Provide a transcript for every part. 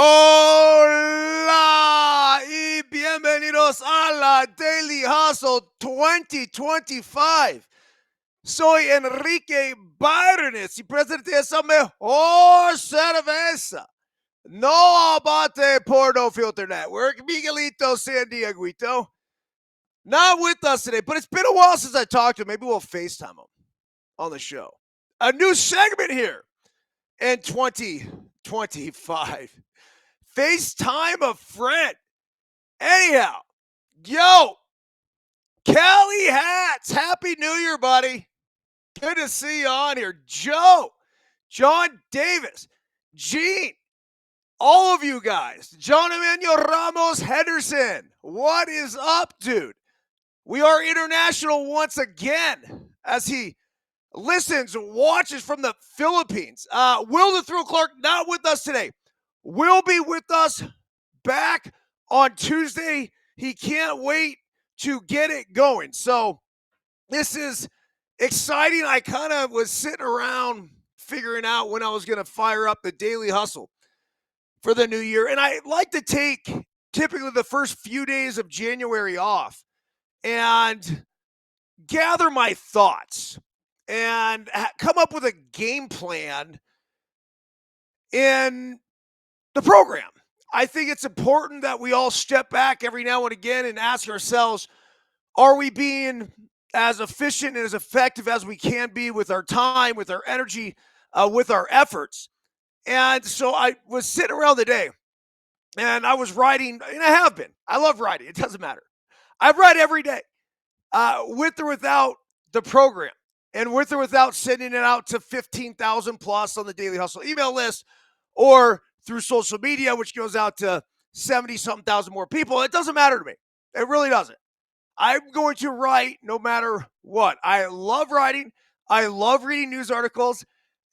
Hola y bienvenidos a la Daily Hustle 2025. Soy Enrique Byrnes y presidente de esa mejor cerveza. No abate por No Filter Network. Miguelito San Dieguito. Not with us today, but it's been a while since I talked to him. Maybe we'll FaceTime him on the show. A new segment here in 2025. FaceTime a friend. Anyhow, yo, Cali Hats, Happy New Year, buddy. Good to see you on here. Joe, John Davis, Gene, all of you guys. John Emmanuel Ramos Henderson, what is up, dude? We are international once again as he listens, watches from the Philippines. Will the Thrill Clark not with us today. Will be with us back on Tuesday. He can't wait to get it going. So this is exciting. I kind of was sitting around figuring out when I was going to fire up the Daily Hustle for the new year. And I like to take typically the first few days of January off and gather my thoughts and come up with a game plan in the program. I think it's important that we all step back every now and again and ask ourselves, are we being as efficient and as effective as we can be with our time, with our energy, with our efforts? And so I was sitting around the day and I was writing, and I have been. I love writing. It doesn't matter. I've read every day, with or without the program, and with or without sending it out to 15,000 plus on the Daily Hustle email list, or through social media, which goes out to 70-something thousand more people. It doesn't matter to me. It really doesn't. I'm going to write no matter what. I love writing. I love reading news articles.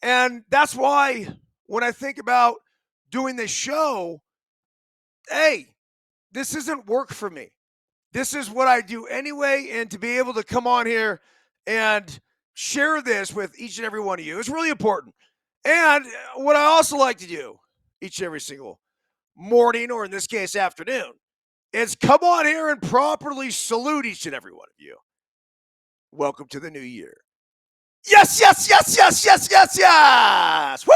And that's why when I think about doing this show, hey, this isn't work for me. This is what I do anyway. And to be able to come on here and share this with each and every one of you is really important. And what I also like to do each and every single morning, or in this case, afternoon, is come on here and properly salute each and every one of you. Welcome to the new year. Yes, yes, yes, yes, yes, yes, yes. Woo!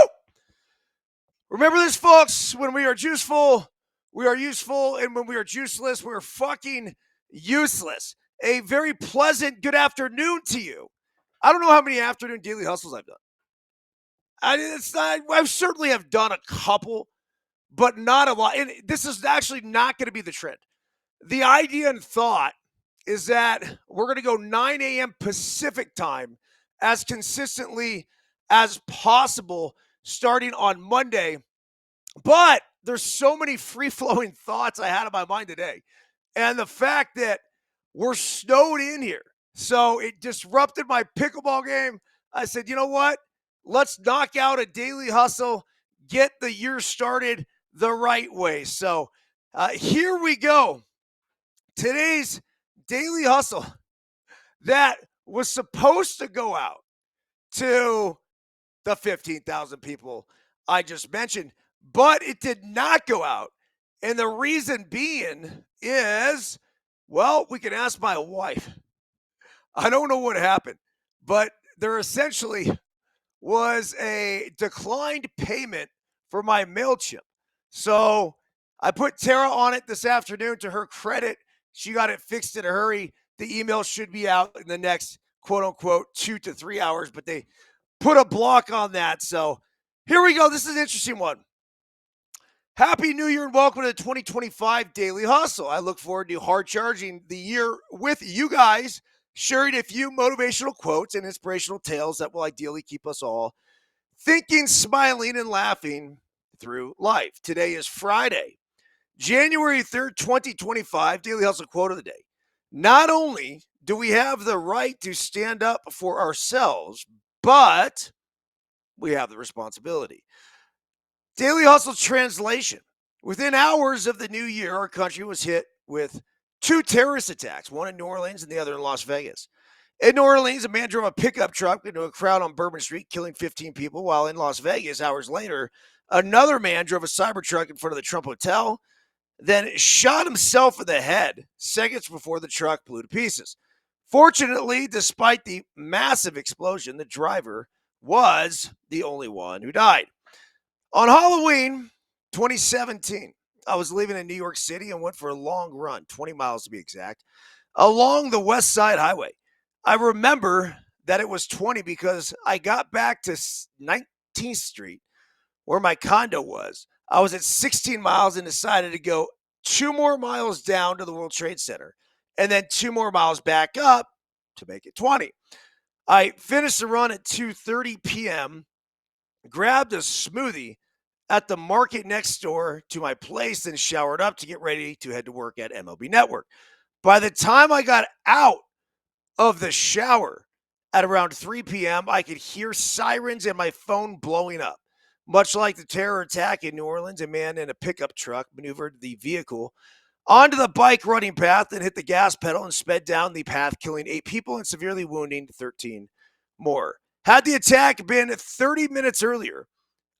Remember this, folks. When we are juiceful, we are useful. And when we are juiceless, we're fucking useless. A very pleasant good afternoon to you. I don't know how many afternoon daily hustles I've done. I certainly have done a couple, but not a lot. And this is actually not going to be the trend. The idea and thought is that we're going to go 9 a.m. Pacific time as consistently as possible starting on Monday. But there's so many free-flowing thoughts I had in my mind today. And the fact that we're snowed in here, so it disrupted my pickleball game. I said, you know what? Let's knock out a daily hustle, get the year started the right way. So here we go. Today's daily hustle that was supposed to go out to the 15,000 people I just mentioned, but it did not go out. And the reason being is, well, we can ask my wife. I don't know what happened, but there essentially was a declined payment for my MailChimp. So I put Tara on it this afternoon. To her credit, she got it fixed in a hurry. The email should be out in the next, quote unquote, 2 to 3 hours, but they put a block on that. So here we go. This is an interesting one. Happy New Year and welcome to the 2025 Daily Hustle. I look forward to hard charging the year with you guys, sharing a few motivational quotes and inspirational tales that will ideally keep us all thinking, smiling, and laughing through life. Today is Friday, January 3rd, 2025, Daily Hustle quote of the day. Not only do we have the right to stand up for ourselves, but we have the responsibility. Daily Hustle translation. Within hours of the new year, our country was hit with 2 terrorist attacks, one in New Orleans and the other in Las Vegas. In New Orleans, a man drove a pickup truck into a crowd on Bourbon Street, killing 15 people, while in Las Vegas, hours later, Another man drove a Cybertruck in front of the Trump Hotel, then shot himself in the head seconds before the truck blew to pieces. Fortunately, despite the massive explosion, the driver was the only one who died. On Halloween 2017, I was leaving in New York City and went for a long run, 20 miles to be exact, along the West Side Highway. I remember that it was 20 because I got back to 19th Street where my condo was. I was at 16 miles and decided to go 2 more miles down to the World Trade Center and then 2 more miles back up to make it 20. I finished the run at 2:30 p.m., grabbed a smoothie at the market next door to my place, then showered up to get ready to head to work at MLB Network. By the time I got out of the shower at around 3 p.m., I could hear sirens and my phone blowing up. Much like the terror attack in New Orleans, a man in a pickup truck maneuvered the vehicle onto the bike running path, then hit the gas pedal and sped down the path, killing 8 people and severely wounding 13 more. Had the attack been 30 minutes earlier,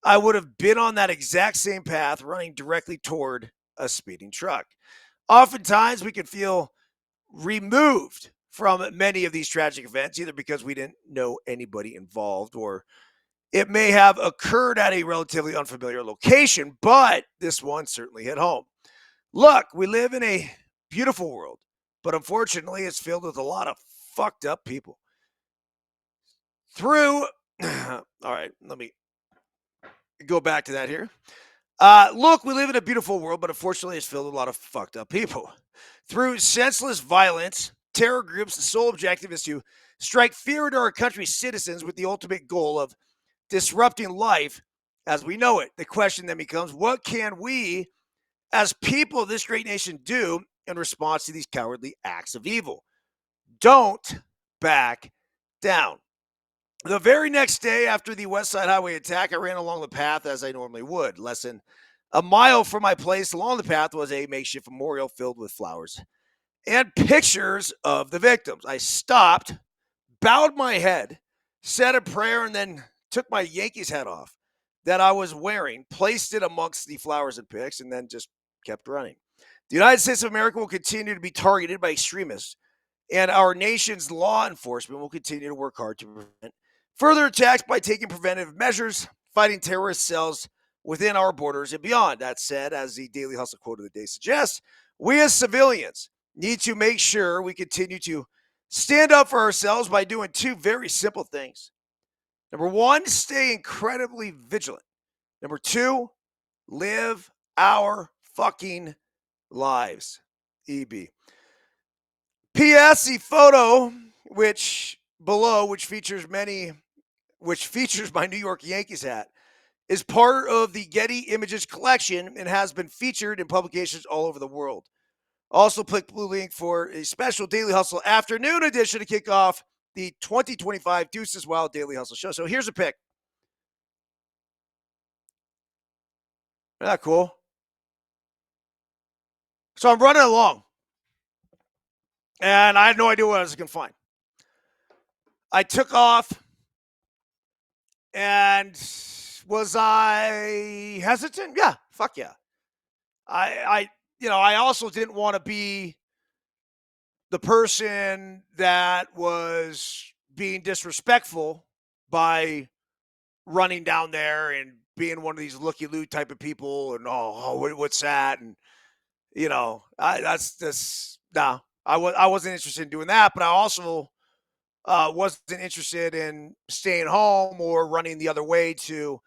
I would have been on that exact same path running directly toward a speeding truck. Oftentimes, we can feel removed from many of these tragic events, either because we didn't know anybody involved or it may have occurred at a relatively unfamiliar location, but this one certainly hit home. Look, we live in a beautiful world, but unfortunately, it's filled with a lot of fucked up people. Through, all right, let me go back to that here. Look, we live in a beautiful world, but unfortunately, it's filled with a lot of fucked up people. Through senseless violence, terror groups, the sole objective is to strike fear into our country's citizens with the ultimate goal of disrupting life as we know it. The question then becomes, what can we, as people of this great nation, do in response to these cowardly acts of evil? Don't back down. The very next day after the West Side Highway attack, I ran along the path as I normally would. Less than a mile from my place along the path was a makeshift memorial filled with flowers and pictures of the victims. I stopped, bowed my head, said a prayer, and then took my Yankees hat off that I was wearing, placed it amongst the flowers and pics, and then just kept running. The United States of America will continue to be targeted by extremists, and our nation's law enforcement will continue to work hard to prevent further attacks by taking preventive measures, fighting terrorist cells within our borders and beyond. That said, as the Daily Hustle quote of the day suggests, we as civilians need to make sure we continue to stand up for ourselves by doing two very simple things. Number one, stay incredibly vigilant. Number two, live our fucking lives. EB. P.S. The photo, which features my New York Yankees hat, is part of the Getty Images collection and has been featured in publications all over the world. Also, click the blue link for a special Daily Hustle afternoon edition to kick off the 2025 Deuces Wild Daily Hustle show. So here's a pic. Isn't that cool? So I'm running along, and I had no idea what I was going to find. I took off, and was I hesitant? Yeah, fuck yeah. I also didn't want to be the person that was being disrespectful by running down there and being one of these looky-loo type of people and what's that? And I wasn't interested in doing that, but I also wasn't interested in staying home or running the other way to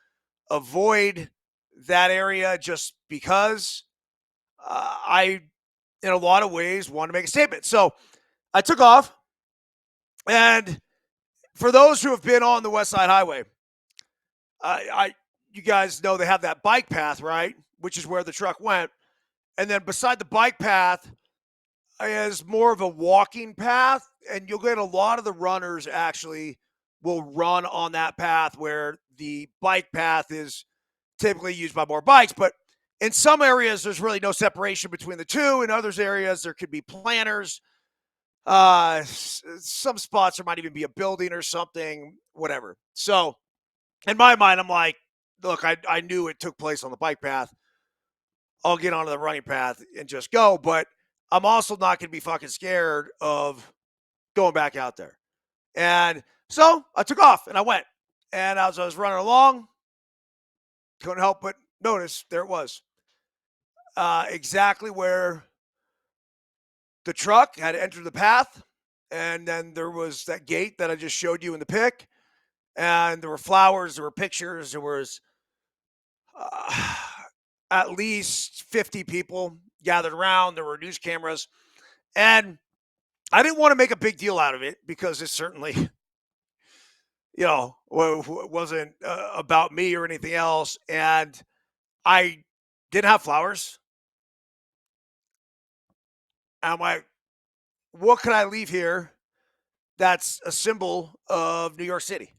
avoid that area just because I, in a lot of ways, want to make a statement. So I took off. And for those who have been on the West Side Highway, you guys know they have that bike path, right? Which is where the truck went. And then beside the bike path is more of a walking path. And you'll get a lot of the runners actually will run on that path where the bike path is typically used by more bikes. But in some areas, there's really no separation between the two. In others areas, there could be planters. Some spots there might even be a building or something, whatever. So in my mind, I'm like, look, I knew it took place on the bike path. I'll get onto the running path and just go. But I'm also not going to be fucking scared of going back out there. And so I took off and I went. And as I was running along, couldn't help but notice there it was. Exactly where the truck had entered the path. And then there was that gate that I just showed you in the pic. And there were flowers, there were pictures, there was uh, at least 50 people gathered around. There were news cameras. And I didn't want to make a big deal out of it because it certainly, wasn't about me or anything else. And I didn't have flowers. I'm like, what can I leave here that's a symbol of New York City?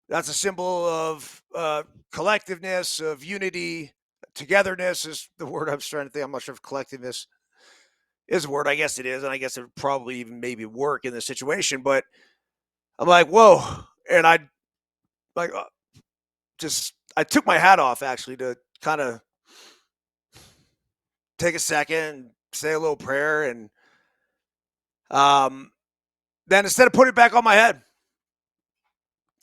That's a symbol of collectiveness, of unity, togetherness is the word I was trying to think. I'm not sure if collectiveness is a word. I guess it is, and I guess it would probably even maybe work in this situation. But I'm like, whoa, and I like just I took my hat off actually to kind of take a second and say a little prayer, and um, then instead of putting it back on my head,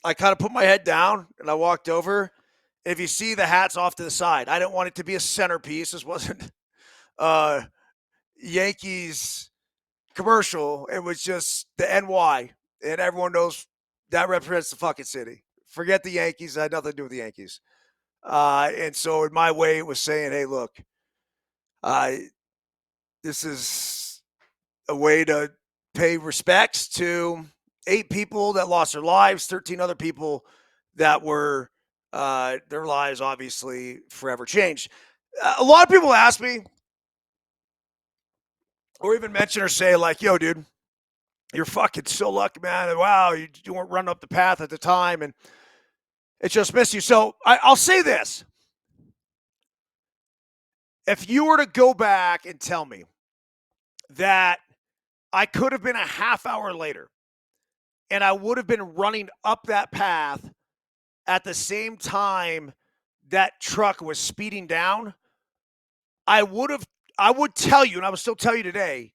I kind of put my head down and I walked over. If you see the hats off to the side, I didn't want it to be a centerpiece. This wasn't uh Yankees commercial. It was just the NY, and everyone knows that represents the fucking city. Forget the Yankees. I had nothing to do with the Yankees. And so in my way, it was saying, hey, look, uh, this is a way to pay respects to 8 people that lost their lives, 13 other people that were their lives obviously forever changed. A lot of people ask me or even mention or say like, yo, dude, you're fucking so lucky, man. Wow, you weren't running up the path at the time, and it just missed you. So I'll say this. If you were to go back and tell me that I could have been a half hour later and I would have been running up that path at the same time that truck was speeding down, I would tell you, and I would still tell you today,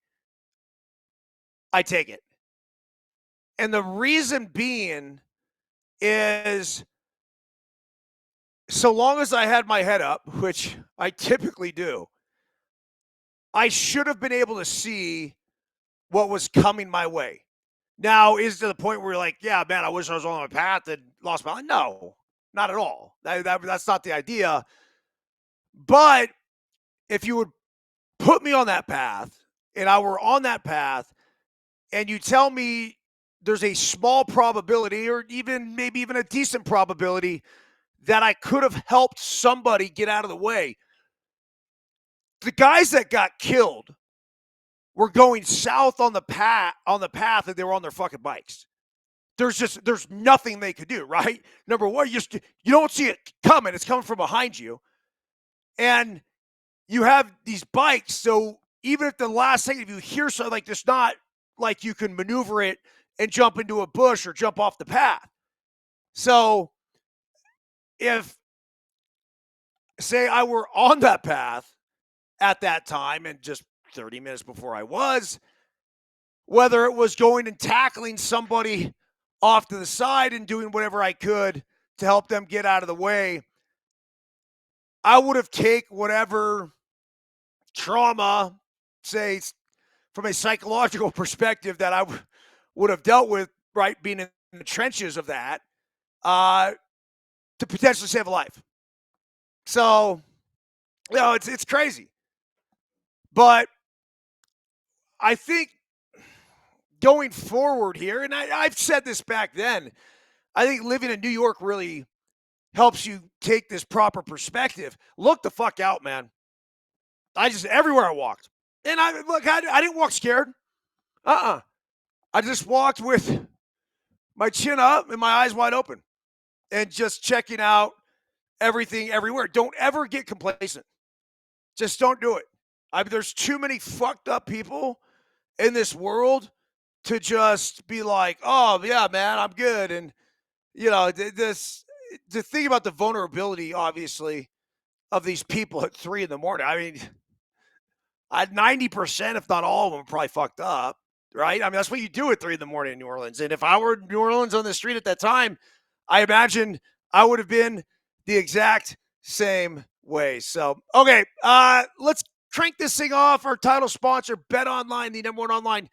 I take it. And the reason being is so long as I had my head up, which I typically do, I should have been able to see what was coming my way. Now, is to the point where you're like, yeah, man, I wish I was on my path and lost my life? No, not at all. That's not the idea. But if you would put me on that path and I were on that path and you tell me there's a small probability or even maybe even a decent probability that I could have helped somebody get out of the way. The guys that got killed were going south on the path and they were on their fucking bikes. There's nothing they could do, right? Number one, you don't see it coming. It's coming from behind you. And you have these bikes, so even if the last second, if you hear something like this, not like you can maneuver it and jump into a bush or jump off the path. So if, say, I were on that path at that time and just 30 minutes before I was, whether it was going and tackling somebody off to the side and doing whatever I could to help them get out of the way, I would have taken whatever trauma, say, from a psychological perspective that I would have dealt with, right, being in the trenches of that, to potentially save a life. So, it's crazy. But I think going forward here, and I've said this back then, I think living in New York really helps you take this proper perspective. Look the fuck out, man. Everywhere I walked. And I didn't walk scared. I just walked with my chin up and my eyes wide open and just checking out everything everywhere. Don't ever get complacent. Just don't do it. There's too many fucked up people in this world to just be like, oh, yeah, man, I'm good. And, this, the thing about the vulnerability, obviously, of these people at 3 in the morning. I mean, 90%, if not all of them, are probably fucked up, right? I mean, that's what you do at 3 in the morning in New Orleans. And if I were in New Orleans on the street at that time, I imagine I would have been the exact same way. So, okay, let's crank this thing off. Our title sponsor, Bet Online, the number one online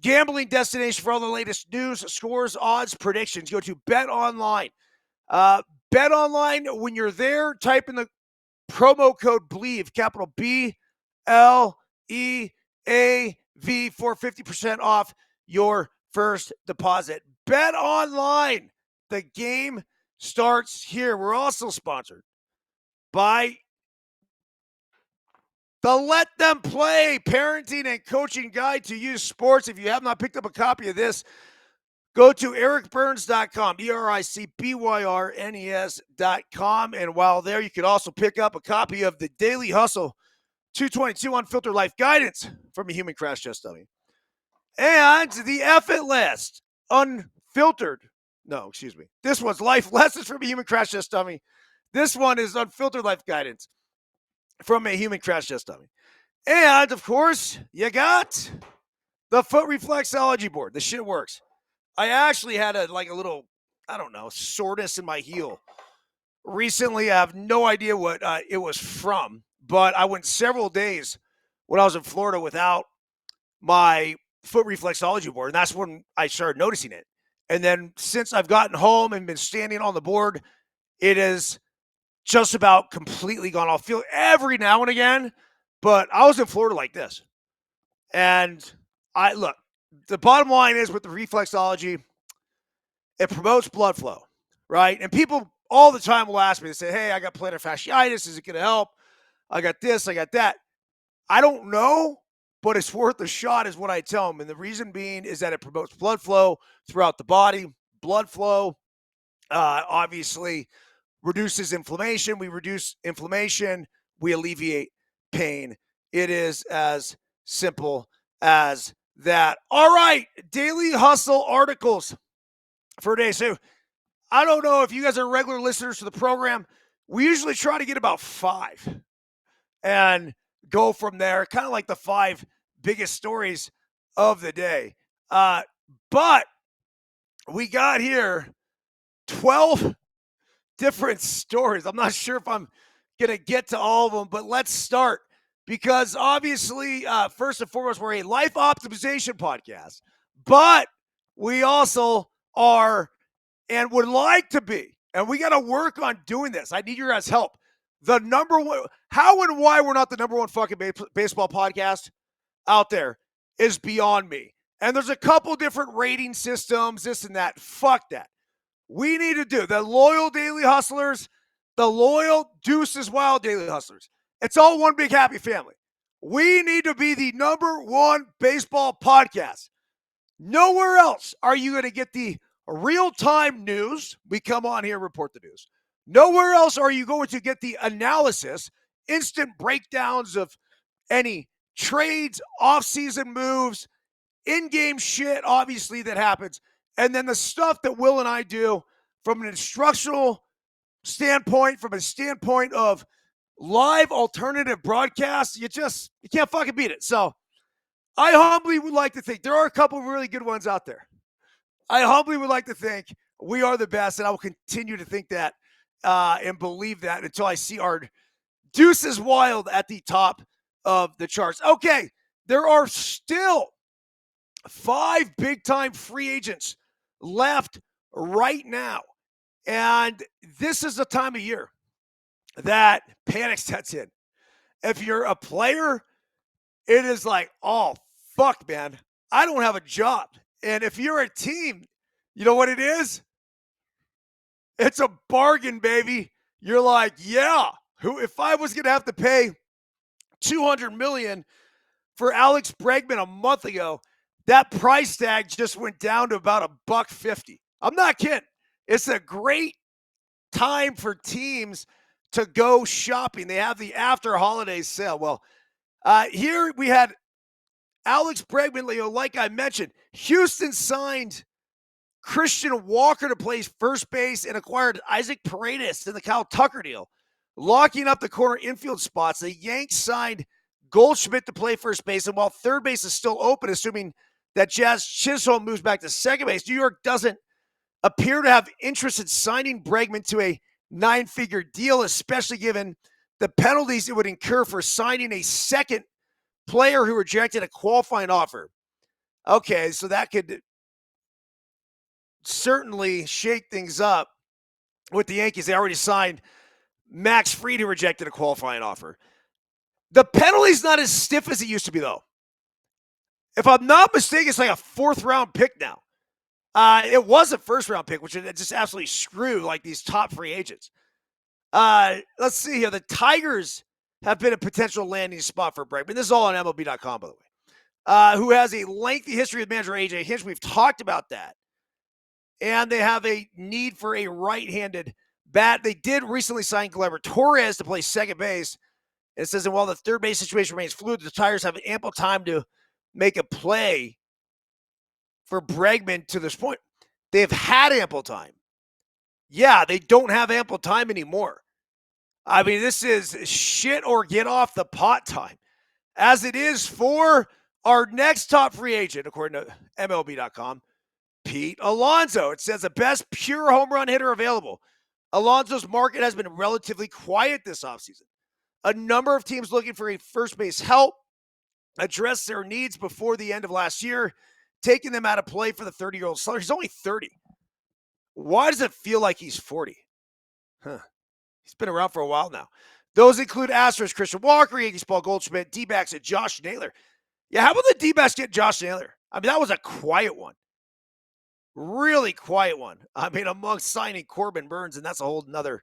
gambling destination for all the latest news, scores, odds, predictions. Go to Bet Online. Bet Online, when you're there, type in the promo code BLEAV, capital BLEAV, for 50% off your first deposit. Bet Online. The game starts here. We're also sponsored by the Let Them Play Parenting and Coaching Guide to Youth Sports. If you have not picked up a copy of this, go to ericbyrnes.com, EricByrnes.com. And while there, you can also pick up a copy of the Daily Hustle 222 Unfiltered Life Guidance from a Human Crash Test Dummy. And the Effortless Unfiltered. No, excuse me. This one's Life Lessons from a Human Crash Test Dummy. This one is Unfiltered Life Guidance from a Human Crash Test Dummy. And, of course, you got the Foot Reflexology Board. The shit works. I actually had a little, I don't know, soreness in my heel recently. I have no idea what it was from, but I went several days when I was in Florida without my foot reflexology board, and that's when I started noticing it. And then since I've gotten home and been standing on the board, it is just about completely gone. I'll feel every now and again, but I was in Florida like this. And look, the bottom line is with the reflexology, it promotes blood flow, right? And people all the time will ask me, they say, hey, I got plantar fasciitis. Is it going to help? I got this, I got that. I don't know, but it's worth a shot is what I tell them. And the reason being is that it promotes blood flow throughout the body. Blood flow obviously reduces inflammation. We reduce inflammation. We alleviate pain. It is as simple as that. All right, Daily Hustle articles for today. So I don't know if you guys are regular listeners to the program. We usually try to get about 5 and go from there, kind of like the 5 biggest stories of the day. But we got here 12 different stories. I'm not sure if I'm going to get to all of them, but let's start because obviously, first and foremost, we're a life optimization podcast, but we also are and would like to be, and we got to work on doing this. I need your guys' help. The number one, how and why we're not the number one fucking baseball podcast out there is beyond me. And there's a couple different rating systems, this and that. Fuck that. We need to do the loyal daily hustlers, the loyal Deuces Wild daily hustlers. It's all one big happy family. We need to be the number one baseball podcast. Nowhere else are you going to get the real-time news. We come on here and report the news. Nowhere else are you going to get the analysis, instant breakdowns of any trades, off-season moves, in-game shit, obviously, that happens. And then the stuff that Will and I do from an instructional standpoint, from a standpoint of live alternative broadcasts, you can't fucking beat it. So I humbly would like to think there are a couple of really good ones out there. I humbly would like to think we are the best, and I will continue to think that and believe that until I see our Deuces Wild at the top of the charts. Okay, there are still 5 big-time free agents left right now, and this is the time of year that panic sets in. If you're a player, it is like, oh, fuck, man, I don't have a job. And if you're a team, you know what it is? It's a bargain, baby. You're like, yeah, if I was going to have to pay $200 million for Alex Bregman a month ago, that price tag just went down to about $150. I'm not kidding. It's a great time for teams to go shopping. They have the after holidays sale. Well, here we had Alex Bregman, like I mentioned, Houston signed Christian Walker to play first base and acquired Isaac Paredes in the Kyle Tucker deal, locking up the corner infield spots. The Yanks signed Goldschmidt to play first base, and while third base is still open, assuming that Jazz Chisholm moves back to second base, New York doesn't appear to have interest in signing Bregman to a 9-figure deal, especially given the penalties it would incur for signing a second player who rejected a qualifying offer. Okay, so that could certainly shake things up with the Yankees. They already signed Max Fried, who rejected a qualifying offer. The penalty's not as stiff as it used to be, though. If I'm not mistaken, it's like a 4th-round pick now. It was a 1st-round pick, which just absolutely screw like these top free agents. Let's see here. The Tigers have been a potential landing spot for Bregman. This is all on MLB.com, by the way. Who has a lengthy history with manager A.J. Hinch. We've talked about that. And they have a need for a right-handed bat. They did recently sign Gleyber Torres to play second base. It says, and while the third base situation remains fluid, the Tigers have ample time to make a play for Bregman to this point. They've had ample time. Yeah, they don't have ample time anymore. I mean, this is shit or get off the pot time, as it is for our next top free agent, according to MLB.com, Pete Alonso. It says the best pure home run hitter available. Alonso's market has been relatively quiet this offseason. A number of teams looking for a first base help addressed their needs before the end of last year, taking them out of play for the 30-year-old slugger. He's only 30. Why does it feel like he's 40? He's been around for a while now. Those include Astros Christian Walker, Yankees Paul Goldschmidt, D-backs and Josh Naylor. Yeah, how about the D-backs get Josh Naylor? I mean, that was a quiet one. Really quiet one. I mean, amongst signing Corbin Burns, and that's a whole nother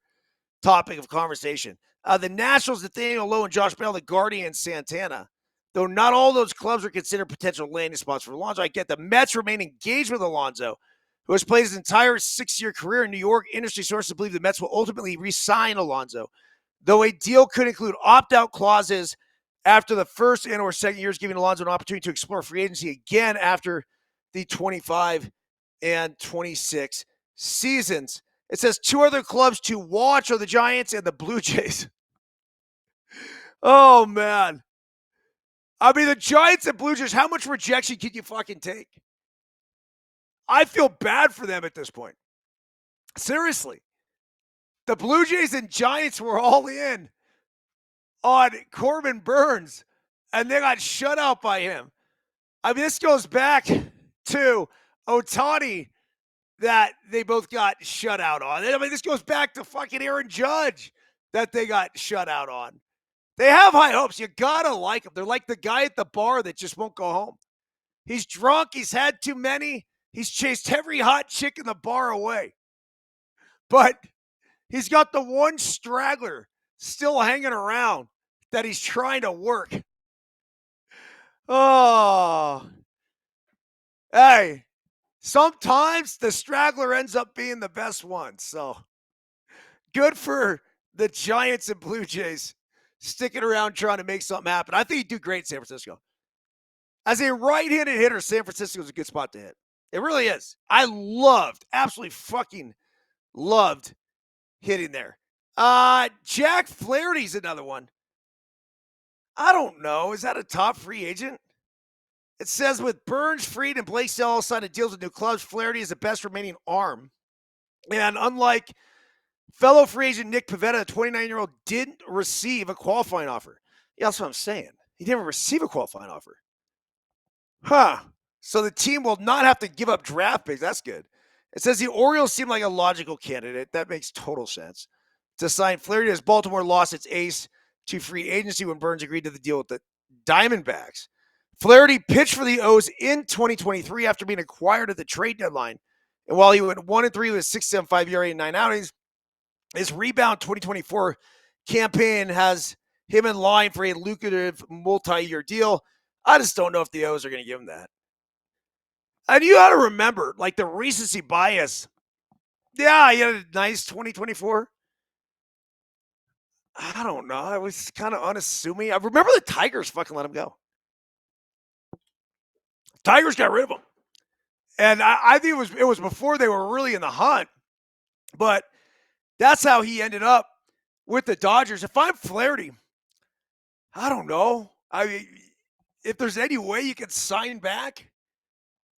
topic of conversation. The Nationals, Nathaniel Lowe and Josh Bell, the Guardians, Santana. Though not all those clubs are considered potential landing spots for Alonso, I get the Mets remain engaged with Alonso, who has played his entire 6-year career in New York. Industry sources believe the Mets will ultimately re-sign Alonso, though a deal could include opt-out clauses after the first and or second years, giving Alonso an opportunity to explore free agency again after the 25 and 26 seasons. It says 2 other clubs to watch are the Giants and the Blue Jays. Oh, man. I mean, the Giants and Blue Jays, how much rejection can you fucking take? I feel bad for them at this point. Seriously. The Blue Jays and Giants were all in on Corbin Burns, and they got shut out by him. I mean, this goes back to Ohtani that they both got shut out on. I mean, this goes back to fucking Aaron Judge that they got shut out on. They have high hopes. You gotta like them. They're like the guy at the bar that just won't go home. He's drunk. He's had too many. He's chased every hot chick in the bar away. But he's got the one straggler still hanging around that he's trying to work. Oh. Hey, sometimes the straggler ends up being the best one. So good for the Giants and Blue Jays sticking around trying to make something happen. I think he'd do great in San Francisco. As a right-handed hitter, San Francisco is a good spot to hit. It really is. I absolutely fucking loved hitting there. Jack Flaherty's another one. I don't know. Is that a top free agent? It says with Burns, Fried, and Blake Snell all signed deals with new clubs, Flaherty is the best remaining arm. And unlike fellow free agent Nick Pivetta, a 29-year-old didn't receive a qualifying offer. Yeah, that's what I'm saying. He didn't receive a qualifying offer. So the team will not have to give up draft picks. That's good. It says the Orioles seem like a logical candidate. That makes total sense. To sign Flaherty as Baltimore lost its ace to free agency when Burns agreed to the deal with the Diamondbacks. Flaherty pitched for the O's in 2023 after being acquired at the trade deadline. And while he went 1-3 with 6.75 ERA and 9 outings, his rebound 2024 campaign has him in line for a lucrative multi-year deal. I just don't know if the O's are going to give him that. And you got to remember, like the recency bias. Yeah, he had a nice 2024. I don't know. I was kind of unassuming. I remember the Tigers fucking let him go. Tigers got rid of him. And I think it was before they were really in the hunt, but that's how he ended up with the Dodgers. If I'm Flaherty, I don't know. I mean, if there's any way you can sign back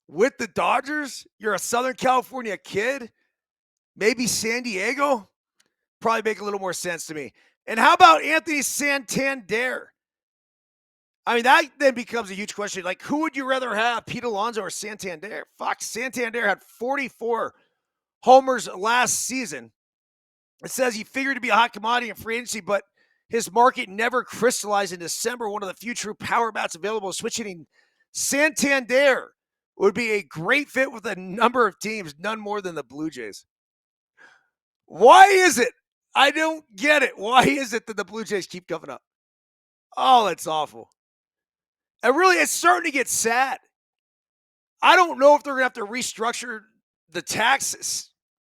with the Dodgers, you're a Southern California kid, maybe San Diego, probably make a little more sense to me. And how about Anthony Santander? I mean, that then becomes a huge question. Like, who would you rather have, Pete Alonso or Santander? Fuck, Santander had 44 homers last season. It says he figured to be a hot commodity in free agency, but his market never crystallized in December. One of the few true power bats available, switching Santander would be a great fit with a number of teams, none more than the Blue Jays. Why is it? I don't get it. Why is it that the Blue Jays keep coming up? Oh, that's awful. And really, it's starting to get sad. I don't know if they're going to have to restructure the taxes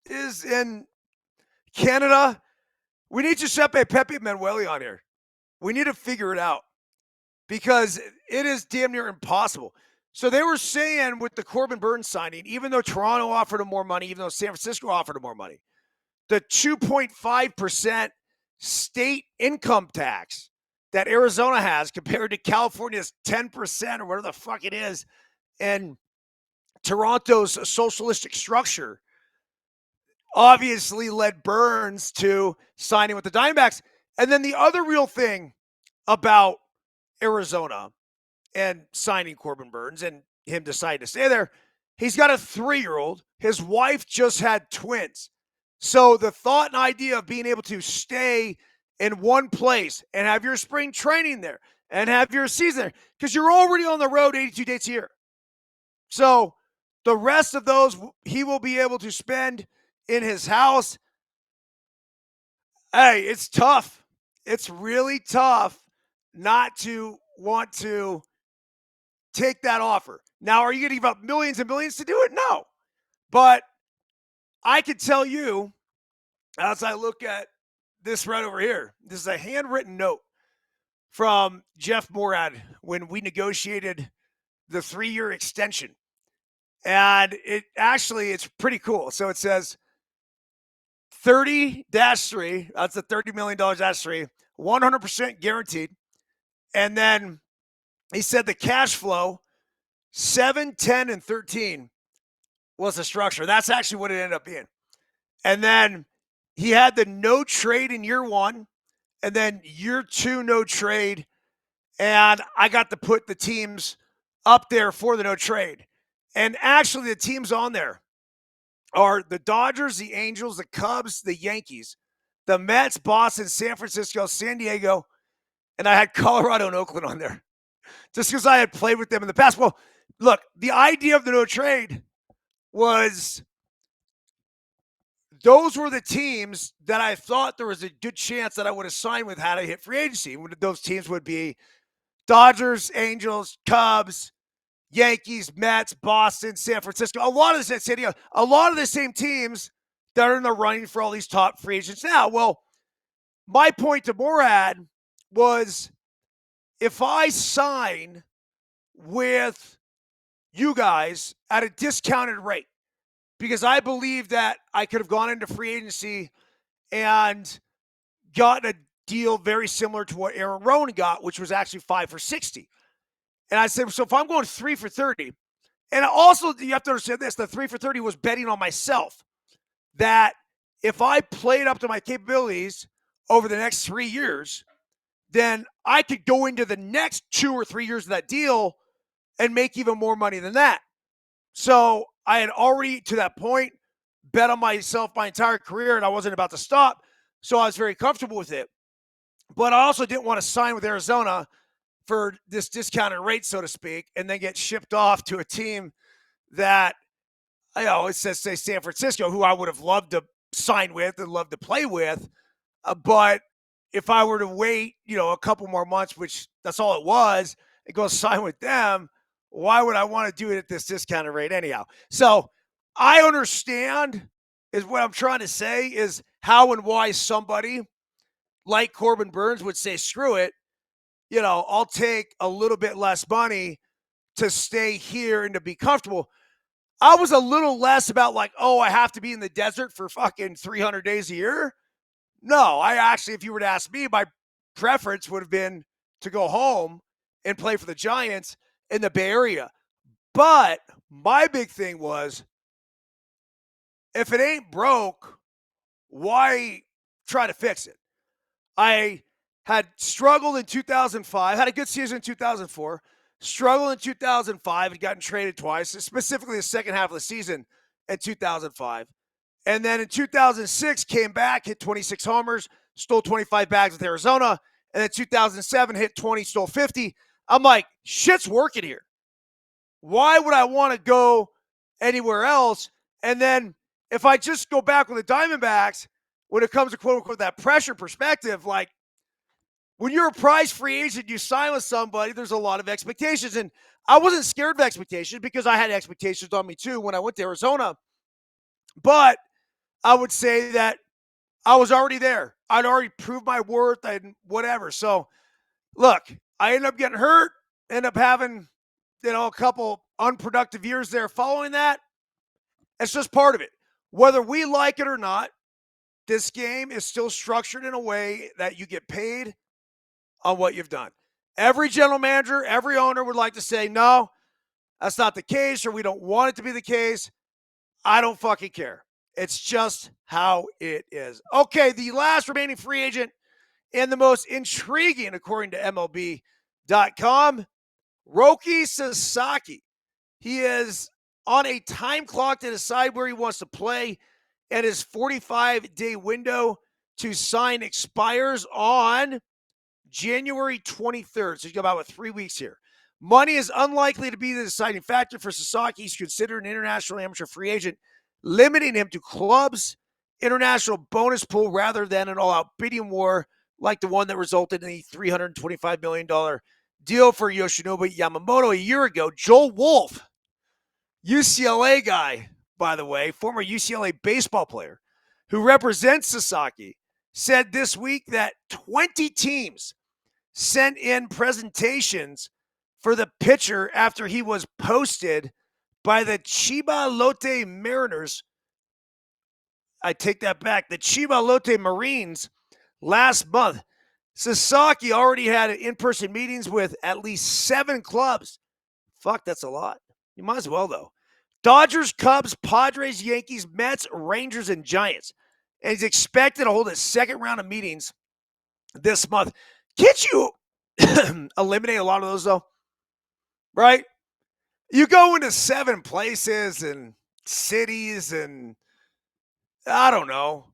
is in Canada. We need Giuseppe Pepe Manueli on here. We need to figure it out because it is damn near impossible. So they were saying with the Corbin Burns signing, even though Toronto offered him more money, even though San Francisco offered him more money, the 2.5% state income tax that Arizona has compared to California's 10% or whatever the fuck it is, and Toronto's socialistic structure obviously led Burns to signing with the Diamondbacks. And then the other real thing about Arizona and signing Corbin Burns and him deciding to stay there, he's got a 3-year-old. His wife just had twins. So the thought and idea of being able to stay in one place and have your spring training there and have your season there, because you're already on the road 82 dates a year. So the rest of those he will be able to spend in his house. Hey, it's tough. It's really tough not to want to take that offer. Now, are you going to give up millions and millions to do it? No. But I can tell you, as I look at this right over here, this is a handwritten note from Jeff Morad when we negotiated the 3-year extension. And it's pretty cool. So it says 30-3, that's the $30 million -3, 100% guaranteed. And then he said the cash flow, 7, 10, and 13 was the structure. That's actually what it ended up being. And then he had the no trade in year 1, and then year 2, no trade. And I got to put the teams up there for the no trade. And actually, the teams on there are the Dodgers, the Angels, the Cubs, the Yankees, the Mets, Boston, San Francisco, San Diego, and I had Colorado and Oakland on there just because I had played with them in the past. Well, look, the idea of the no trade was those were the teams that I thought there was a good chance that I would have signed with had I hit free agency. Those teams would be Dodgers, Angels, Cubs, Yankees, Mets, Boston, San Francisco. A lot of the same teams that are in the running for all these top free agents now. Well, my point to Morad was if I sign with you guys at a discounted rate, because I believe that I could have gone into free agency and gotten a deal very similar to what Aaron Rowan got, which was actually 5 for 60. And I said, so if I'm going 3 for 30, and also you have to understand this, the 3 for 30 was betting on myself that if I played up to my capabilities over the next 3 years, then I could go into the next 2 or 3 years of that deal and make even more money than that. So I had already, to that point, bet on myself my entire career, and I wasn't about to stop. So I was very comfortable with it. But I also didn't want to sign with Arizona for this discounted rate, so to speak, and then get shipped off to a team that, it says, say, San Francisco, who I would have loved to sign with and loved to play with. But if I were to wait, a couple more months, which that's all it was, and go sign with them, why would I want to do it at this discounted rate anyhow? So I understand, is what I'm trying to say, is how and why somebody like Corbin Burns would say, screw it, I'll take a little bit less money to stay here and to be comfortable. I was a little less about like, oh, I have to be in the desert for fucking 300 days a year. No, I actually, if you were to ask me, my preference would have been to go home and play for the Giants in the Bay Area. But my big thing was, if it ain't broke, why try to fix it? I had struggled in 2005, had a good season in 2004, struggled in 2005, had gotten traded twice, specifically the second half of the season in 2005. And then in 2006, came back, hit 26 homers, stole 25 bags with Arizona. And then 2007, hit 20, stole 50. I'm like, shit's working here. Why would I want to go anywhere else? And then if I just go back with the Diamondbacks, when it comes to quote unquote that pressure perspective, like when you're a prize free agent, you sign with somebody, there's a lot of expectations. And I wasn't scared of expectations because I had expectations on me too when I went to Arizona. But I would say that I was already there. I'd already proved my worth and whatever. So look, I ended up getting hurt, ended up having, a couple unproductive years there following that. It's just part of it. Whether we like it or not, this game is still structured in a way that you get paid on what you've done. Every general manager, every owner would like to say, no, that's not the case, or we don't want it to be the case. I don't fucking care. It's just how it is. Okay, the last remaining free agent and the most intriguing, according to MLB.com, Roki Sasaki. He is on a time clock to decide where he wants to play, and his 45-day window to sign expires on January 23rd. So he's got about 3 weeks here. Money is unlikely to be the deciding factor for Sasaki. He's considered an international amateur free agent, limiting him to clubs, international bonus pool, rather than an all-out bidding war like the one that resulted in the $325 million deal for Yoshinobu Yamamoto a year ago. Joel Wolf, UCLA guy, by the way, former UCLA baseball player who represents Sasaki, said this week that 20 teams sent in presentations for the pitcher after he was posted by the Chiba Lotte Mariners. I take that back. The Chiba Lotte Marines last month. Sasaki already had in-person meetings with at least 7 clubs. Fuck, that's a lot. You might as well, though. Dodgers, Cubs, Padres, Yankees, Mets, Rangers, and Giants. And he's expected to hold a second round of meetings this month. Can't you eliminate a lot of those, though? Right? You go into 7 places and cities and I don't know.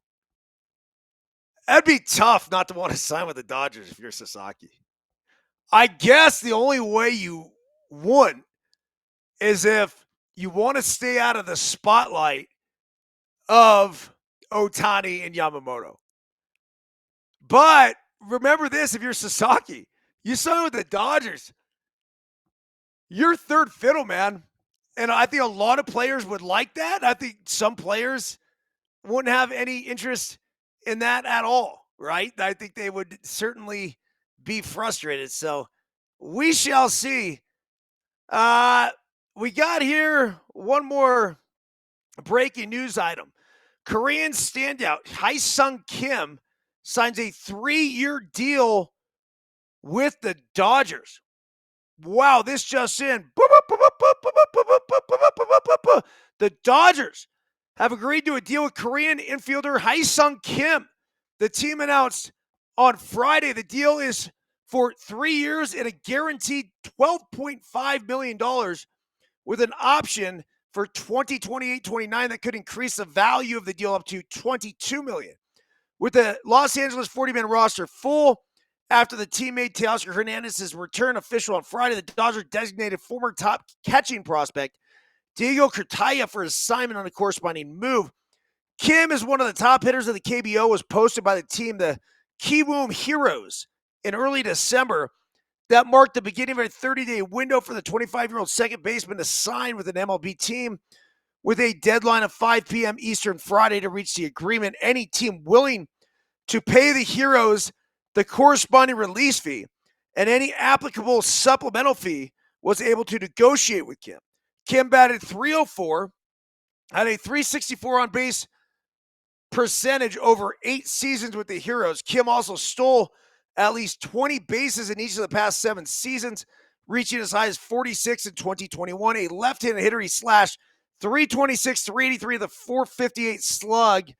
That'd be tough not to want to sign with the Dodgers if you're Sasaki. I guess the only way you wouldn't is if you want to stay out of the spotlight of Ohtani and Yamamoto. But remember this, if you're Sasaki, you sign with the Dodgers. You're third fiddle, man. And I think a lot of players would like that. I think some players wouldn't have any interest in that at all, right? I think they would certainly be frustrated. So we shall see. We got here one more breaking news item. Korean standout Hae-Sung Kim signs a 3-year deal with the Dodgers. Wow, this just in. The Dodgers have agreed to a deal with Korean infielder Hae-Sung Kim. The team announced on Friday the deal is for 3 years and a guaranteed $12.5 million with an option for 2028-29 that could increase the value of the deal up to $22 million. With the Los Angeles 40-man roster full after the teammate Teoscar Hernandez's return official on Friday, the Dodgers designated former top catching prospect Diego Curtaya for assignment on a corresponding move. Kim is one of the top hitters of the KBO, was posted by the team, the Kiwoom Heroes, in early December. That marked the beginning of a 30-day window for the 25-year-old second baseman to sign with an MLB team, with a deadline of 5 p.m. Eastern Friday to reach the agreement. Any team willing to pay the Heroes the corresponding release fee and any applicable supplemental fee was able to negotiate with Kim. Kim batted .304 Had a 364 on base percentage over 8 seasons with the Heroes. Kim also stole at least 20 bases in each of the past 7 seasons, reaching as high as 46 in 2021. A left-handed hitter, he slashed 326, 383 the 458 slug,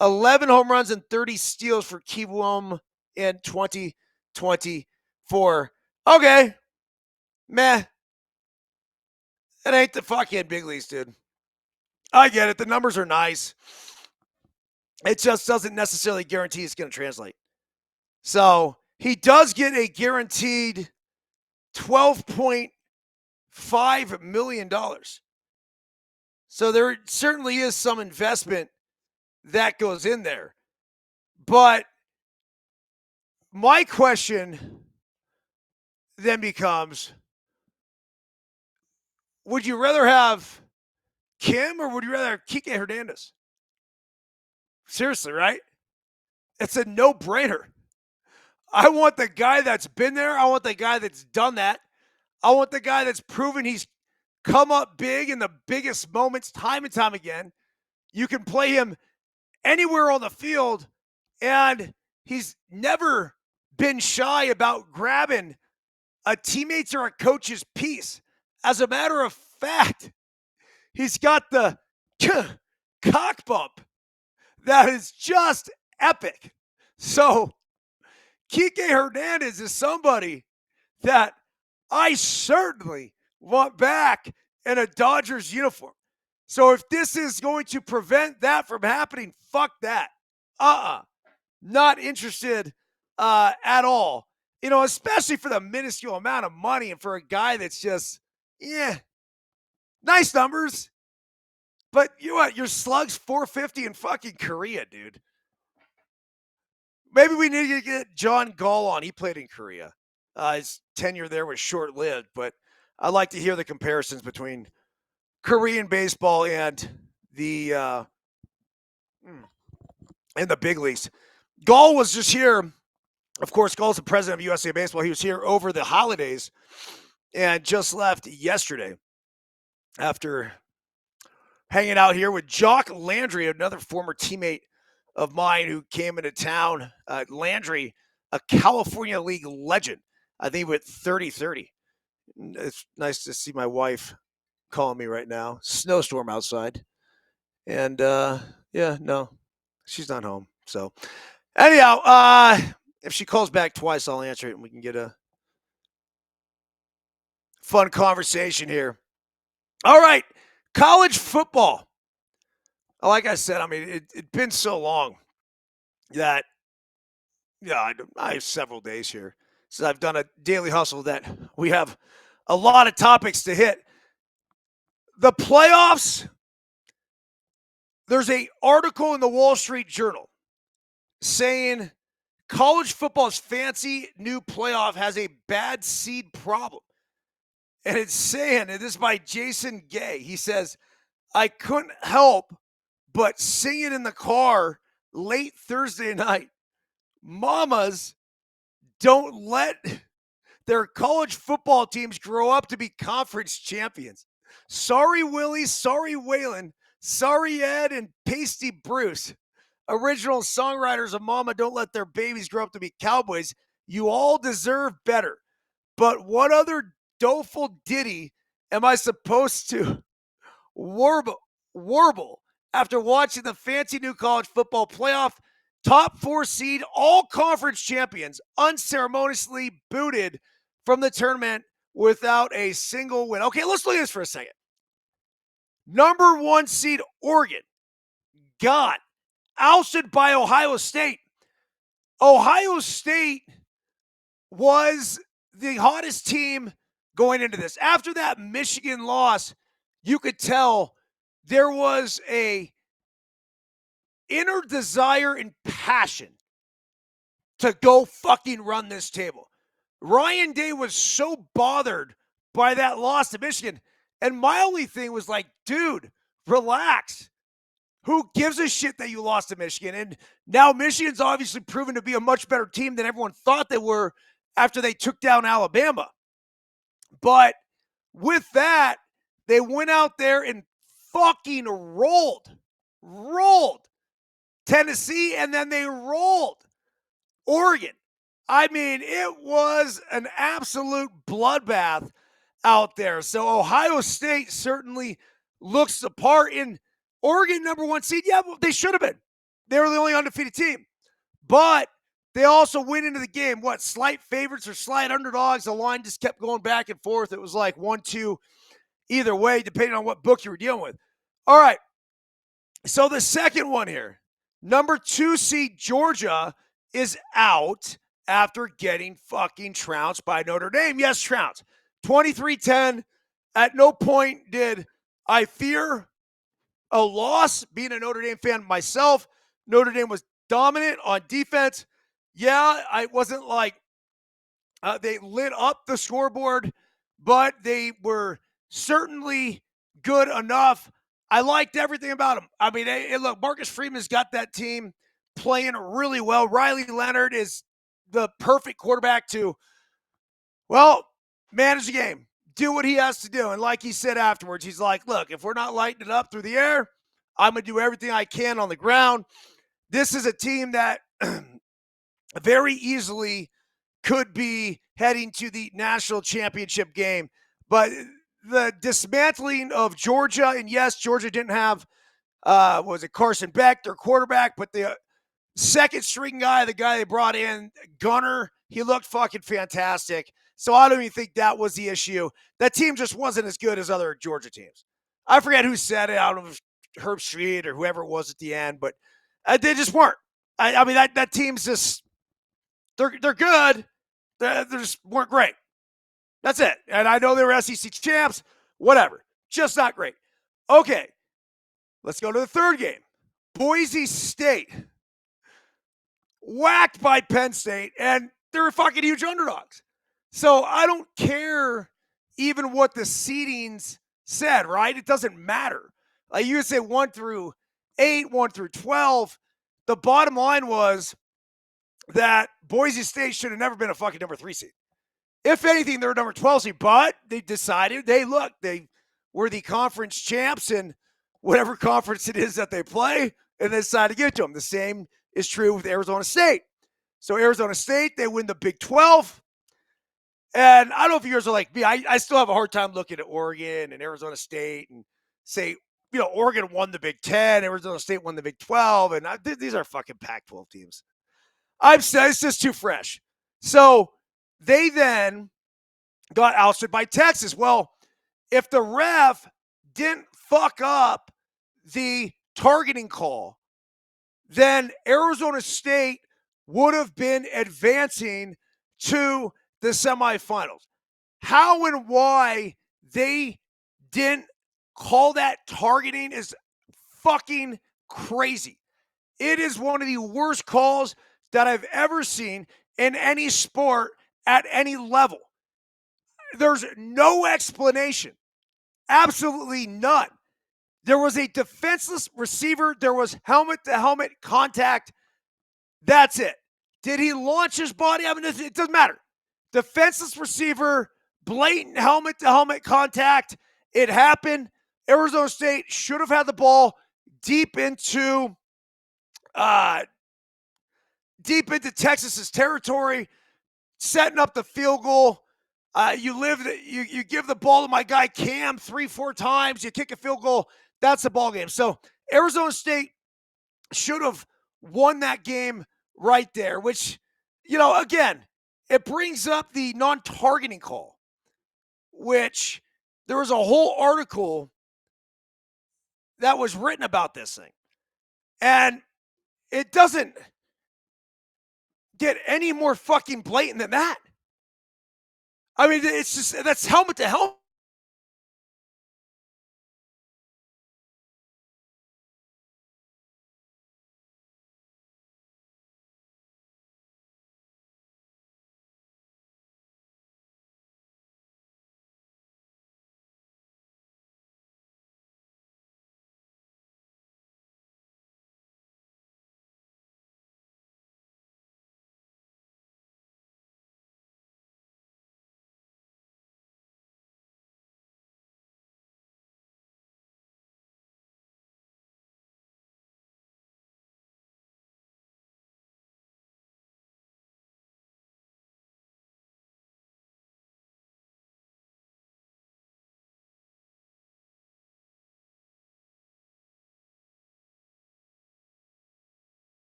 11 home runs and 30 steals for Kiwoom in 2024. Okay, meh. It ain't the fucking big leagues, dude. I get it. The numbers are nice. It just doesn't necessarily guarantee it's going to translate. So he does get a guaranteed $12.5 million. So there certainly is some investment that goes in there. But my question then becomes, would you rather have Kim or would you rather have Kike Hernandez? Seriously, right? It's a no-brainer. I want the guy that's been there. I want the guy that's done that. I want the guy that's proven he's come up big in the biggest moments time and time again. You can play him anywhere on the field, and he's never been shy about grabbing a teammate's or a coach's piece. As a matter of fact, he's got the cock bump that is just epic. So Kike Hernandez is somebody that I certainly want back in a Dodgers uniform. So if this is going to prevent that from happening, fuck that. Not interested at all. You know, especially for the minuscule amount of money and for a guy that's just, nice numbers. But you know what? Your slug's 450 in fucking Korea, dude. Maybe we need to get John Gall on. He played in Korea. His tenure there was short-lived, but I like to hear the comparisons between Korean baseball and the big leagues. Gall was just here. Of course, Gall's the president of USA Baseball. He was here over the holidays and just left yesterday after hanging out here with Jock Landry, another former teammate of mine who came into town. Landry, a California League legend. I think he went 30-30. It's nice to see my wife calling me right now. Snowstorm outside. And no, she's not home. So anyhow, if she calls back twice, I'll answer it and we can get a fun conversation here. All right, college football. Like I said, I mean, it's been so long that, I have several days here since I've done a daily hustle that we have a lot of topics to hit. The playoffs, there's an article in the Wall Street Journal saying college football's fancy new playoff has a bad seed problem. And it's saying, and this is by Jason Gay. He says, I couldn't help but sing it in the car late Thursday night. Mamas don't let their college football teams grow up to be conference champions. Sorry, Willie. Sorry, Waylon. Sorry, Ed and Pasty Bruce. Original songwriters of Mama don't let their babies grow up to be cowboys. You all deserve better. But what other doleful ditty am I supposed to warble after watching the fancy new college football playoff? Top 4 seed, all conference champions, unceremoniously booted from the tournament without a single win. Okay, let's look at this for a second. Number 1 seed, Oregon, got ousted by Ohio State. Ohio State was the hottest team going into this. After that Michigan loss, you could tell there was a inner desire and passion to go fucking run this table. Ryan Day was so bothered by that loss to Michigan. And my only thing was like, dude, relax. Who gives a shit that you lost to Michigan? And now Michigan's obviously proven to be a much better team than everyone thought they were after they took down Alabama. But with that, they went out there and fucking rolled Tennessee, and then they rolled Oregon. I mean, it was an absolute bloodbath out there. So Ohio State certainly looks the part. In Oregon, number one seed, yeah, well, they should have been. They were the only undefeated team. But they also went into the game, what, slight favorites or slight underdogs? The line just kept going back and forth. It was like 1-2 either way, depending on what book you were dealing with. All right. So the second one here, number 2 seed Georgia is out after getting fucking trounced by Notre Dame. Yes, trounced. 23-10. At no point did I fear a loss being a Notre Dame fan myself. Notre Dame was dominant on defense. Yeah, I wasn't like they lit up the scoreboard, but they were certainly good enough. I liked everything about them. I mean, look, Marcus Freeman's got that team playing really well. Riley Leonard is the perfect quarterback to, well, manage the game, do what he has to do. And like he said afterwards, he's like, look, if we're not lighting it up through the air, I'm going to do everything I can on the ground. This is a team that very easily could be heading to the national championship game. But the dismantling of Georgia, and yes, Georgia didn't have, was it Carson Beck, their quarterback, but the second string guy, the guy they brought in, Gunner, he looked fucking fantastic. So I don't even think that was the issue. That team just wasn't as good as other Georgia teams. I forget who said it. I don't know if it was Herb Street or whoever it was at the end, but they just weren't. I mean, that team's just, they're good. They just weren't great. That's it. And I know they were SEC champs, whatever. Just not great. Okay, let's go to the third game. Boise State whacked by Penn State, and they're fucking huge underdogs. So I don't care even what the seedings said, right? It doesn't matter. Like you would say 1 through 8, 1 through 12. The bottom line was that Boise State should have never been a fucking number 3 seed. If anything, they're a number 12 seed, but they decided, they were the conference champs in whatever conference it is that they play, and they decided to get to them. The same is true with Arizona State. So Arizona State, they win the Big 12. And I don't know if you guys are like me. I still have a hard time looking at Oregon and Arizona State and say, Oregon won the Big 10, Arizona State won the Big 12, and these are fucking Pac-12 teams. I've said it's just too fresh. So they then got ousted by Texas. Well, if the ref didn't fuck up the targeting call, then Arizona State would have been advancing to the semifinals. How and why they didn't call that targeting is fucking crazy. It is one of the worst calls that I've ever seen in any sport at any level. There's no explanation. Absolutely none. There was a defenseless receiver. There was helmet-to-helmet contact. That's it. Did he launch his body? I mean, it doesn't matter. Defenseless receiver, blatant helmet-to-helmet contact. It happened. Arizona State should have had the ball deep into Texas's territory, setting up the field goal. You give the ball to my guy Cam 3-4 times. You kick a field goal. That's the ball game. So Arizona State should have won that game right there, which, again, it brings up the non-targeting call, which there was a whole article that was written about this thing. And it doesn't get any more fucking blatant than that. I mean, it's just, that's helmet to helmet.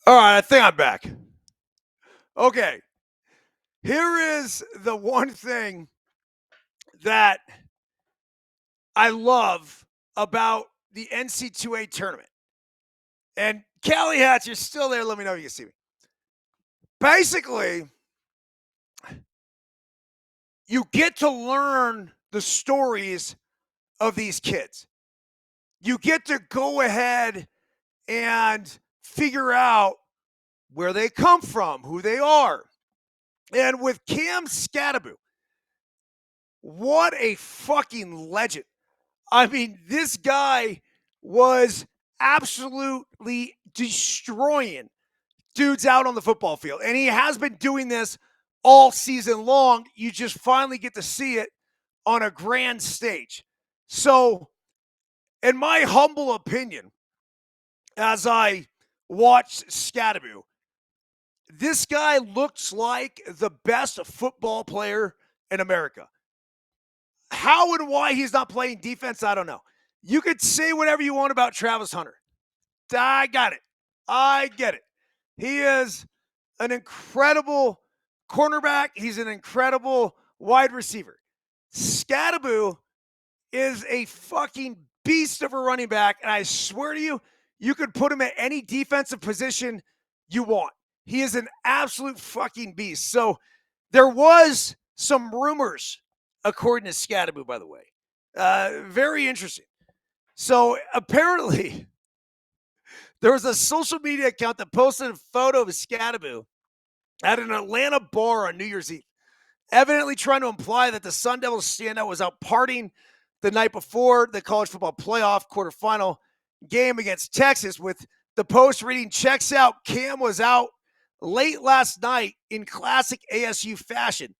All right, I think I'm back. Okay, here is the one thing that I love about the NC2A tournament. And Callie Hatch, you're still there. Let me know if you can see me. Basically, you get to learn the stories of these kids. You get to go ahead and figure out where they come from, who they are. And with Cam Scattaboo, what a fucking legend. I mean, this guy was absolutely destroying dudes out on the football field. And he has been doing this all season long. You just finally get to see it on a grand stage. So, in my humble opinion, as I watched Scattaboo, this guy looks like the best football player in America. How and why he's not playing defense, I don't know. You could say whatever you want about Travis Hunter. I got it. I get it. He is an incredible cornerback. He's an incredible wide receiver. Scattaboo is a fucking beast of a running back. And I swear to you, you could put him at any defensive position you want. He is an absolute fucking beast. So there was some rumors, according to Scattaboo, by the way. Very interesting. So apparently, there was a social media account that posted a photo of Scattaboo at an Atlanta bar on New Year's Eve, evidently trying to imply that the Sun Devils standout was out partying the night before the college football playoff quarterfinal game against Texas. With the post reading, checks out, Cam was out late last night in classic ASU fashion.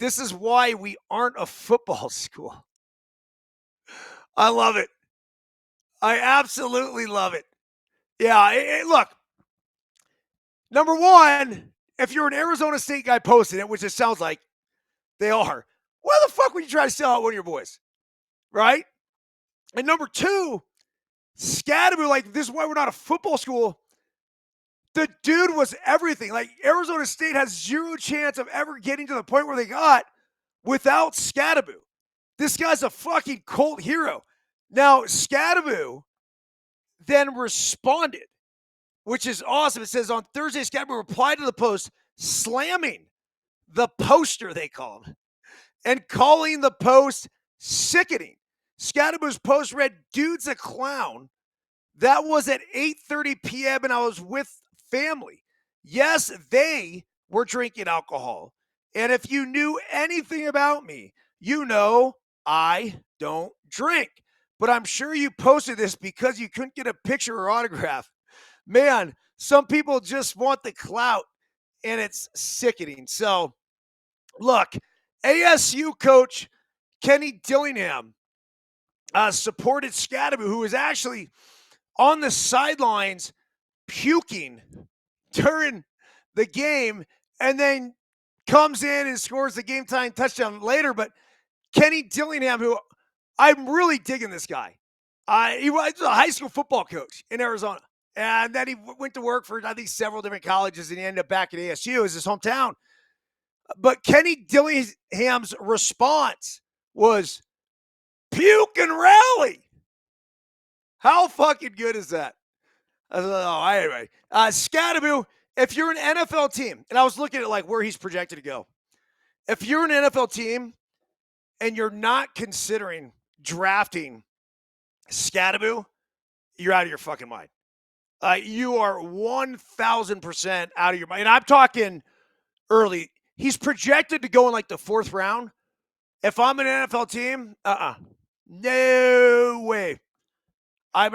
This is why we aren't a football school. I love it. I absolutely love it. Yeah, look, number one, if you're an Arizona State guy posting it, which it sounds like they are, why the fuck would you try to sell out one of your boys? Right? And number two, Scatterby, like, this is why we're not a football school. The dude was everything. Like, Arizona State has zero chance of ever getting to the point where they got without Scatterby. This guy's a fucking cult hero. Now, Scatterby then responded, which is awesome. It says on Thursday, Scatterby replied to the post, slamming the poster, they called, and calling the post sickening. Scatterboo's post read, "Dude's a clown. That was at 8:30 p.m. and I was with family. Yes, they were drinking alcohol. And if you knew anything about me, you know I don't drink. But I'm sure you posted this because you couldn't get a picture or autograph. Man, some people just want the clout, and it's sickening." So, look, ASU coach Kenny Dillingham supported Scatterby, who was actually on the sidelines puking during the game, and then comes in and scores the game time touchdown later. But Kenny Dillingham, who I'm really digging this guy. He was a high school football coach in Arizona. And then he went to work for, I think, several different colleges, and he ended up back at ASU as his hometown. But Kenny Dillingham's response was puke and rally. How fucking good is that? Anyway, Scatterby, if you're an NFL team, and I was looking at like where he's projected to go. If you're an NFL team and you're not considering drafting Scatterby, you're out of your fucking mind. You are 1,000% out of your mind. And I'm talking early. He's projected to go in like the fourth round. If I'm an NFL team, no way. I'm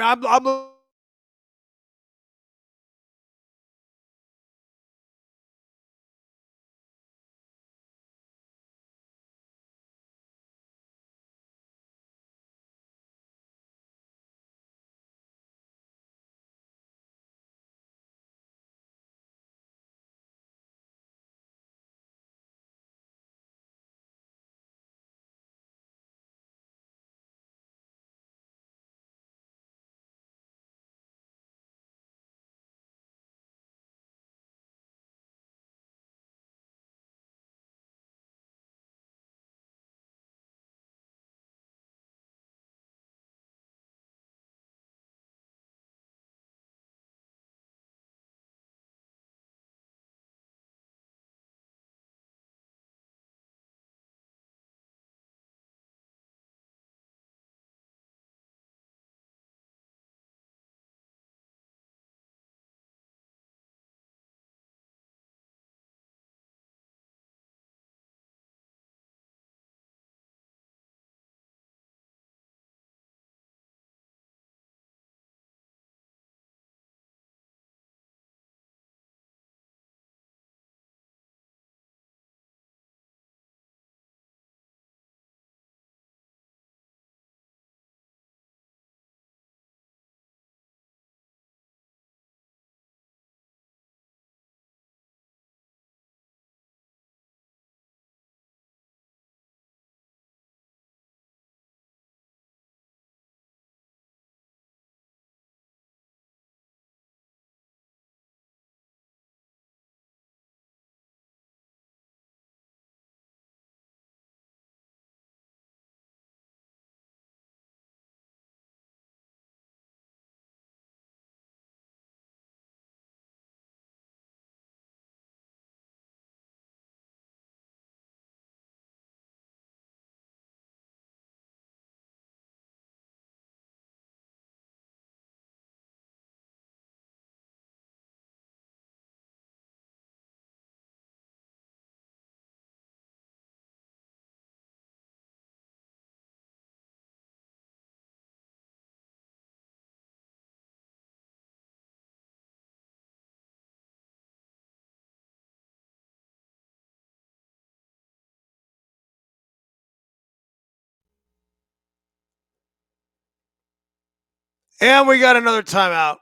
And we got another timeout.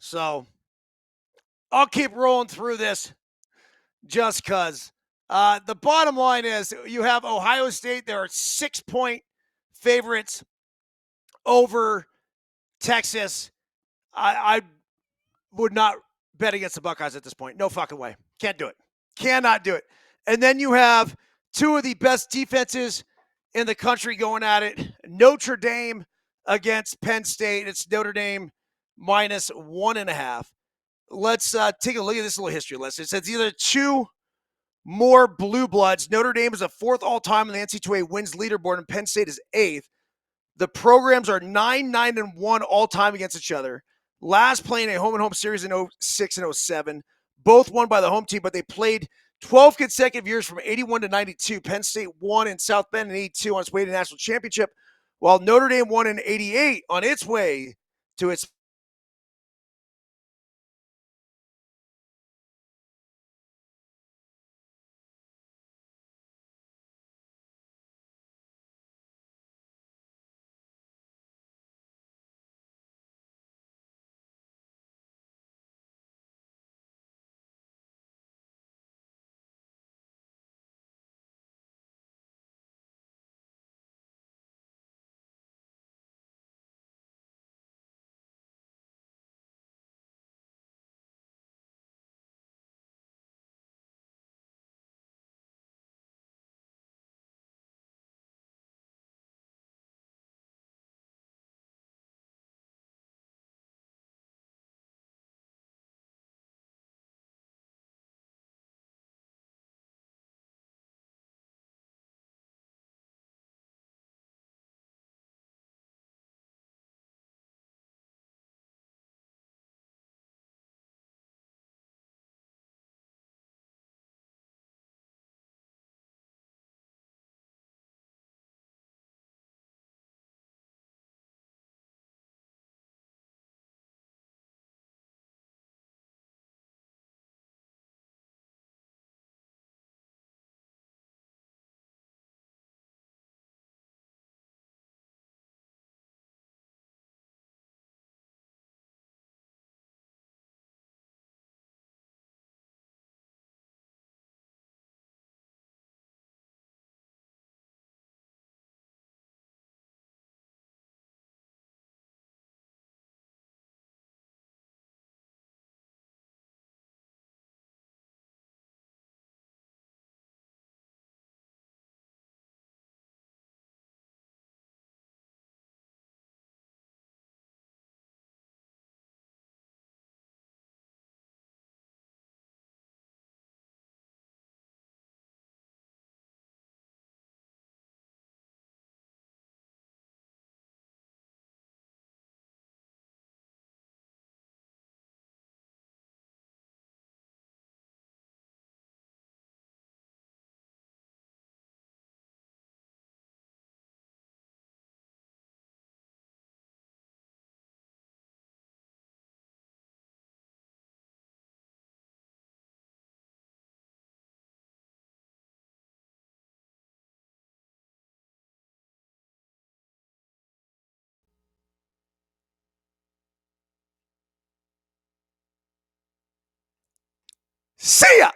So I'll keep rolling through this just because. The bottom line is you have Ohio State. There are 6-point favorites over Texas. I would not bet against the Buckeyes at this point. No fucking way. Can't do it. Cannot do it. And then you have two of the best defenses in the country going at it. Notre Dame against Penn State. It's Notre Dame minus 1.5. Let's take a look at this little history lesson. It says either two more blue bloods. Notre Dame is a fourth all-time in the NCAA wins leaderboard, and Penn State is eighth. The programs are 9-1 all-time against each other. Last playing a home-and-home series in 06 and 07. Both won by the home team, but they played 12 consecutive years from 81 to 92. Penn State won in South Bend in 82 on its way to national championship, while Notre Dame won in 88 on its way to its see ya.